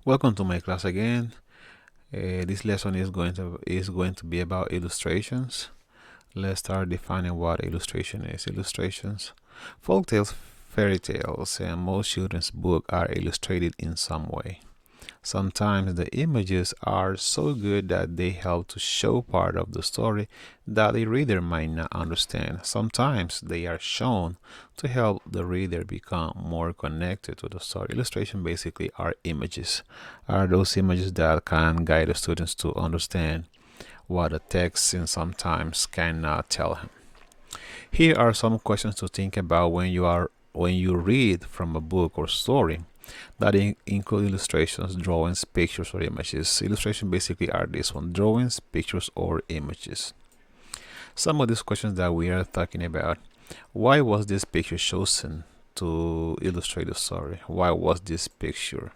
Welcome to my class again. This lesson is going to be about illustrations. Let's start defining what illustration is. Illustrations, folk tales, fairy tales, and most children's books are illustrated in some way. Sometimes the images are so good that they help to show part of the story that the reader might not understand. Sometimes they are shown to help the reader become more connected to the story. Illustration basically are images, are those images that can guide the students to understand what the text and sometimes cannot tell him. Here are some questions to think about when you read from a book or story that include illustrations, drawings, pictures, or images. Illustration basically are this one: drawings, pictures, or images. Some of these questions that we are talking about: why was this picture chosen to illustrate the story? Why was this picture?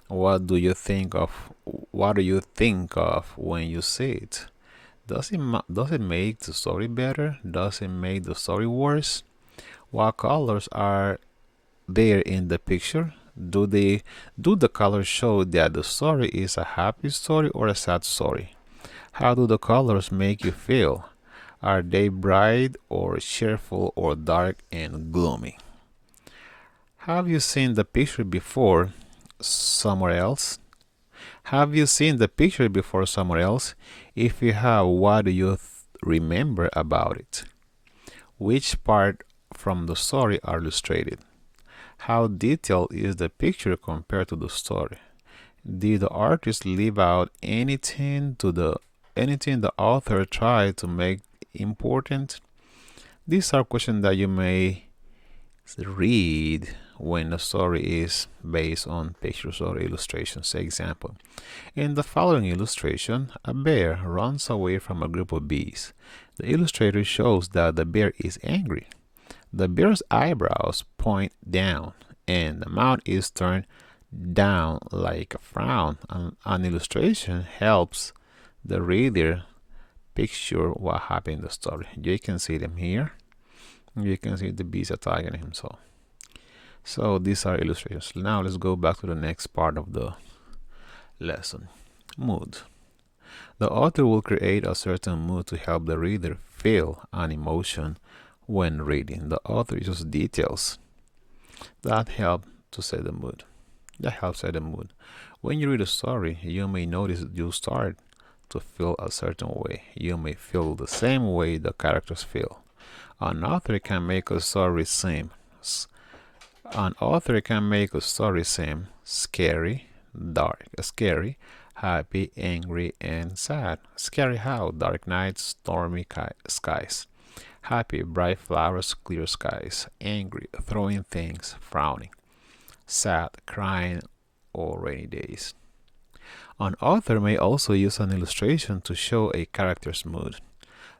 What do you think of? What do you think of when you see it? Does it make the story better? Does it make the story worse? What colors are there in the picture? Do the colors show that the story is a happy story or a sad story? How do the colors make you feel? Are they bright or cheerful or dark and gloomy? Have you seen the picture before somewhere else? Have you seen the picture before somewhere else? If you have, what do you remember about it? Which part from the story are illustrated? How detailed is the picture compared to the story? Did the artist leave out anything the author tried to make important? These are questions that you may read when the story is based on pictures or illustrations. Example: in the following illustration, a bear runs away from a group of bees. The illustrator shows that the bear is angry. The bear's eyebrows point down, and the mouth is turned down like a frown. An illustration helps the reader picture what happened in the story. You can see them here. You can see the bees attacking him. So these are illustrations. Now let's go back to the next part of the lesson. Mood. The author will create a certain mood to help the reader feel an emotion when reading. The author uses details that help to set the mood. That helps set the mood. When you read a story, you may notice you start to feel a certain way. You may feel the same way the characters feel. An author can make a story seem scary, dark, scary, happy, angry, and sad. Scary how? Dark nights, stormy skies. Happy, bright flowers, clear skies. Angry, throwing things, frowning. Sad, crying, or rainy days. An author may also use an illustration to show a character's mood.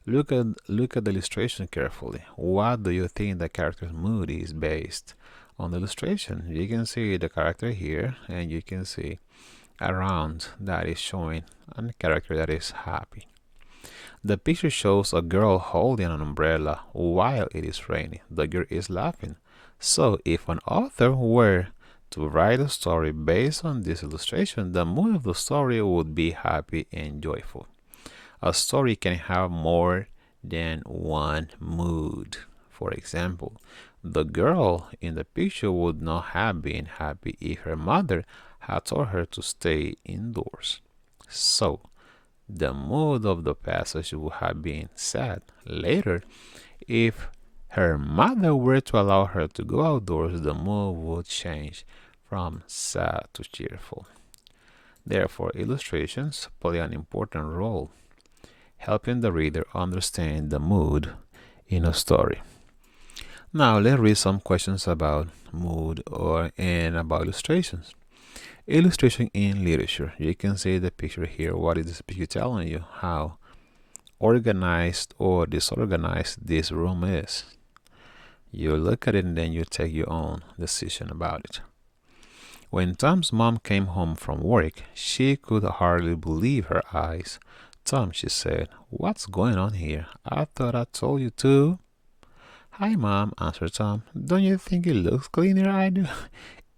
Look at the illustration carefully. What do you think the character's mood is based on the illustration? You can see the character here, and you can see around that is showing a character that is happy. The picture shows a girl holding an umbrella while it is raining. The girl is laughing. So, if an author were to write a story based on this illustration, the mood of the story would be happy and joyful. A story can have more than one mood. For example, the girl in the picture would not have been happy if her mother had told her to stay indoors. So, the mood of the passage would have been sad. Later, if her mother were to allow her to go outdoors, the mood would change from sad to cheerful. Therefore, illustrations play an important role, helping the reader understand the mood in a story. Now, let's read some questions about mood and about illustrations. Illustration in literature. You can see the picture here. What is this picture telling you? How organized or disorganized this room is. You look at it and then you take your own decision about it. When Tom's mom came home from work, she could hardly believe her eyes. Tom, she said, "What's going on here? I thought I told you to." "Hi, Mom," answered Tom. "Don't you think it looks cleaner?" "I do."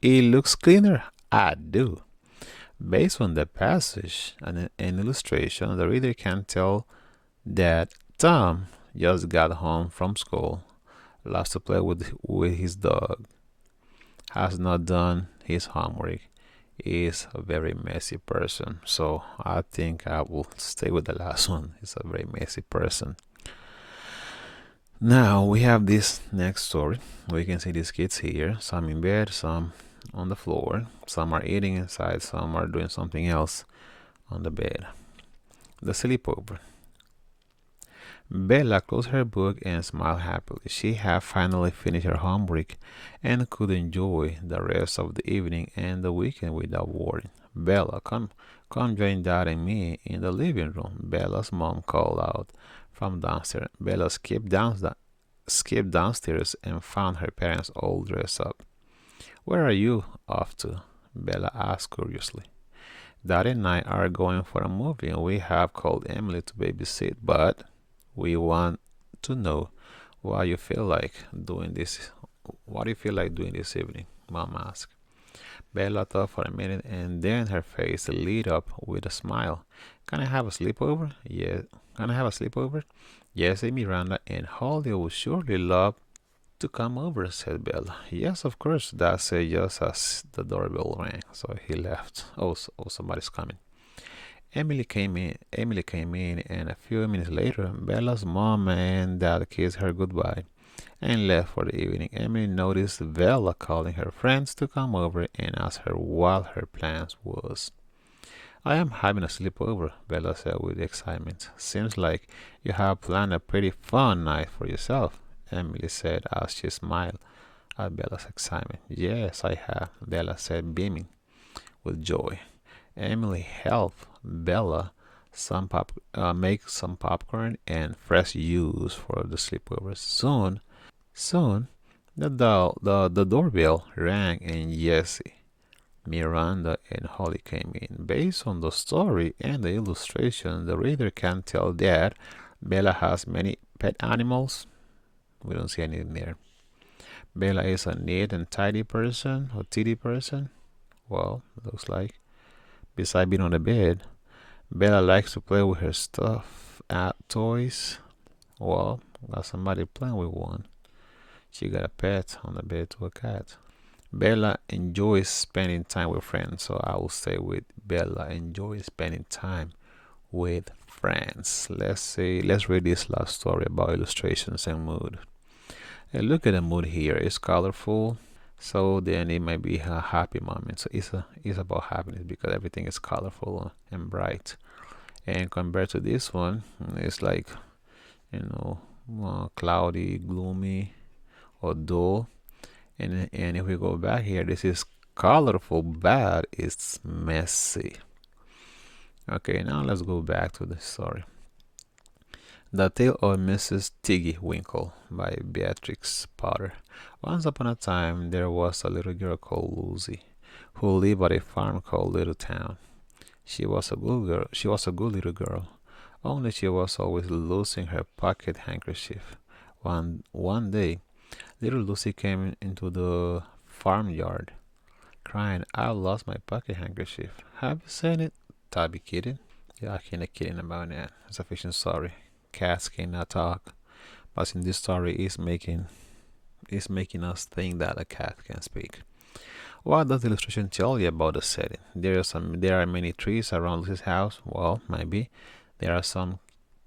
"It looks cleaner?" "I do." Based on the passage and an illustration, the reader can tell that Tom just got home from school, loves to play with his dog, has not done his homework, is a very messy person. So I think I will stay with the last one. He's a very messy person. Now we have this next story. We can see these kids here. Some in bed, some on the floor. Some are eating inside, some are doing something else on the bed. The sleepover. Bella closed her book and smiled happily. She had finally finished her homework and could enjoy the rest of the evening and the weekend without worrying. Bella, come join Dad and me in the living room. Bella's mom called out from downstairs. Bella skipped downstairs and found her parents all dressed up. Where are you off to? Bella asked curiously. Dad and I are going for a movie and we have called Emily to babysit, but we want to know what you feel like doing this. What do you feel like doing this evening? Mom asked. Bella thought for a minute and then her face lit up with a smile. Can I have a sleepover? Yes. Can I have a sleepover? Yes, Miranda and Holly would surely love to come over, said Bella. Yes, of course, Dad said just as the doorbell rang. So he left. Oh, somebody's coming. Emily came in, and a few minutes later, Bella's mom and Dad kissed her goodbye and left for the evening. Emily noticed Bella calling her friends to come over and asked her what her plans was. I am having a sleepover, Bella said with excitement. Seems like you have planned a pretty fun night for yourself, Emily said as she smiled at Bella's excitement. Yes, I have, Bella said, beaming with joy. Emily helped Bella make some popcorn and fresh juice for the sleepover. Soon, the doorbell rang and Jessie, Miranda, and Holly came in. Based on the story and the illustration, the reader can tell that Bella has many pet animals. We don't see anything there. Bella is a neat and tidy person, or tidy person. Well, looks like. Besides being on the bed, Bella likes to play with her stuffed toys. Well, got somebody playing with one. She got a pet on the bed to a cat. Bella enjoys spending time with friends, so I will stay with Bella enjoys spending time with friends. Let's read this last story about illustrations and mood. And look at the mood here. It's colorful. So then it might be a happy moment. So it's about happiness because everything is colorful and bright. And compared to this one, it's like cloudy, gloomy, or dull. And if we go back here, this is colorful, but it's messy. Okay, now let's go back to the story. The Tale of Mrs. Tiggy Winkle by Beatrix Potter. Once upon a time, there was a little girl called Lucy, who lived at a farm called Little Town. She was a good girl. She was a good little girl, only she was always losing her pocket handkerchief. One day, little Lucy came into the farmyard, crying, "I lost my pocket handkerchief." Have you seen it? Tabby kidding? Yeah, I can't kidding about that. It's a fiction story. Cats cannot talk, but in this story is making us think that a cat can speak. What does the illustration tell you about the setting? There are many trees around Lucy's house. Well, maybe there are some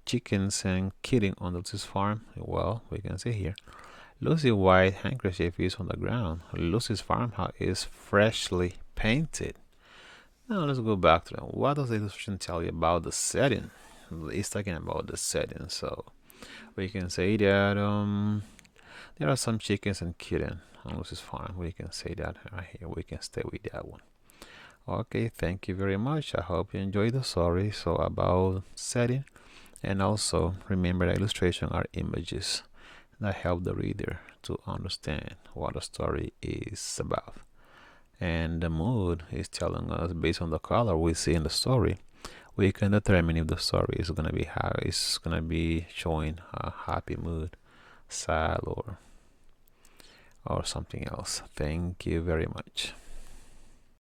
chickens and kidding on Lucy's farm. Well, we can see here. Lucy's white handkerchief is on the ground. Lucy's farmhouse is freshly painted. Now let's go back to that. What does the illustration tell you about the setting? It's talking about the setting, so we can say that there are some chickens and kittens on Lucy's farm. We can say that right here. We can stay with that one. Okay, thank you very much. I hope you enjoyed the story. So about setting, and also remember that illustration are images that help the reader to understand what the story is about. And the mood is telling us based on the color we see in the story. We can determine if the story is gonna be showing a happy mood, sad, or something else. Thank you very much.